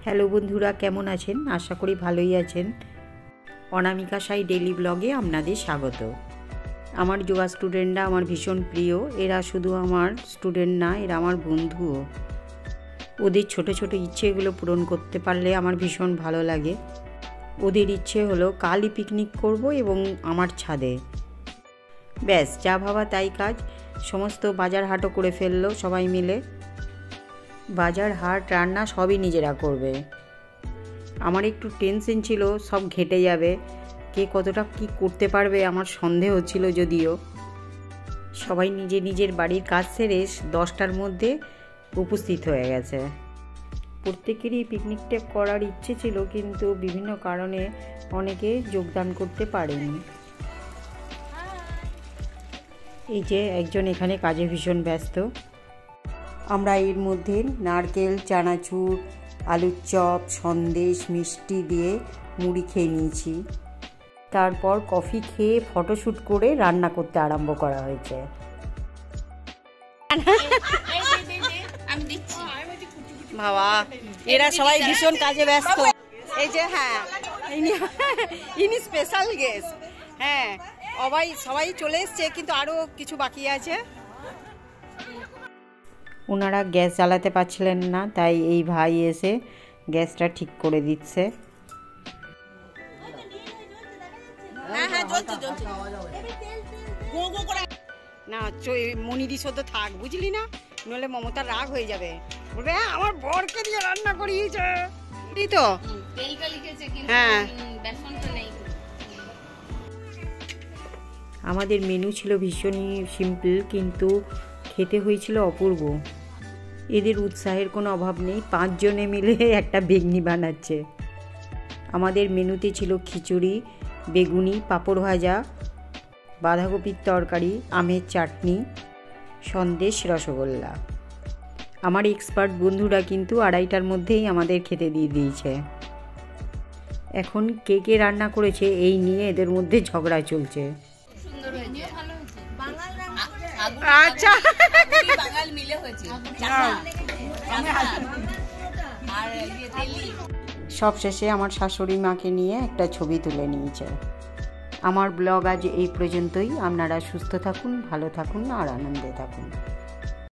Hello বন্ধুরা, কেমন আছেন? আশা করি ভালোই আছেন। অনামিকা সাই ডেইলি ব্লগে আপনাদের স্বাগত। আমার যোগা স্টুডেন্টরা আমার ভীষণ প্রিয়। এরা শুধু আমার স্টুডেন্ট না, এরা আমার বন্ধুও। ওদের ছোট ছোট ইচ্ছেগুলো পূরণ করতে পারলে আমার ভীষণ ভালো লাগে। ওদের ইচ্ছে হলো কালই পিকনিক করব এবং আমার ছাদে। ব্যাস, যা ভাবা তাই কাজ। সমস্ত বাজার হাটও করে ফেললো সবাই মিলে। বাজার হাট রান্না সবই নিজেরা করবে। আমার একটু টেনশন ছিল সব ঘেটে যাবে, কে কতটা কি করতে পারবে আমার সন্দেহ ছিল। যদিও সবাই নিজের বাড়ির কাজ সেরে 10টার মধ্যে উপস্থিত হয়ে গেছে। প্রত্যেকেরই পিকনিকটা করার ইচ্ছে ছিল, কিন্তু বিভিন্ন কারণে অনেকে যোগদান করতে পারেনি। এই যে একজন এখানে কাজে ভীষণ ব্যস্ত। আমরা এর মধ্যে নারকেল, চানাচুর, আলুর চপ, সন্দেশ, মিষ্টি দিয়ে মুড়ি খেয়ে নিয়েছি। তারপর কফি খেয়ে ফটোশ্যুট করে রান্না করতে আরম্ভ করা হয়েছে। বাবা, এরা সবাই ভীষণ কাজে ব্যস্ত। এই যে হ্যাঁ, ইনি স্পেশাল গেস্ট। হ্যাঁ, সবাই চলে এসছে, কিন্তু আরো কিছু বাকি আছে। ওনারা গ্যাস জ্বালাতে পারছিলেন না, তাই এই ভাই এসে গ্যাসটা ঠিক করে দিচ্ছে। না, মনিদি সদ্য থাক, বুঝলি না, নইলে মমতার রাগ হয়ে যাবে। বলবে আমার বরকে দিয়ে রান্না করিয়েছে তো। হ্যাঁ, আমাদের মেনু ছিল ভীষণই সিম্পল, কিন্তু খেতে হয়েছিল অপূর্ব। এদের উৎসাহের কোনো অভাব নেই, 5 জনে মিলে একটা বেগনি বানাচ্ছে। আমাদের মেনুতে ছিল খিচুড়ি, বেগুনি, পাঁপড় ভাজা, বাঁধাকপির তরকারি, আমের চাটনি, সন্দেশ, রসগোল্লা। আমার এক্সপার্ট বন্ধুরা কিন্তু 2:30টার মধ্যেই আমাদের খেতে দিয়ে দিয়েছে। এখন কে কে রান্না করেছে এই নিয়ে এদের মধ্যে ঝগড়া চলছে। আচ্ছা, সব শেষে আমার শাশুড়ি মাকে নিয়ে একটা ছবি তুলে নিয়েছে। আমার ব্লগ আজ এই পর্যন্তই। আপনারা সুস্থ থাকুন, ভালো থাকুন আর আনন্দে থাকুন।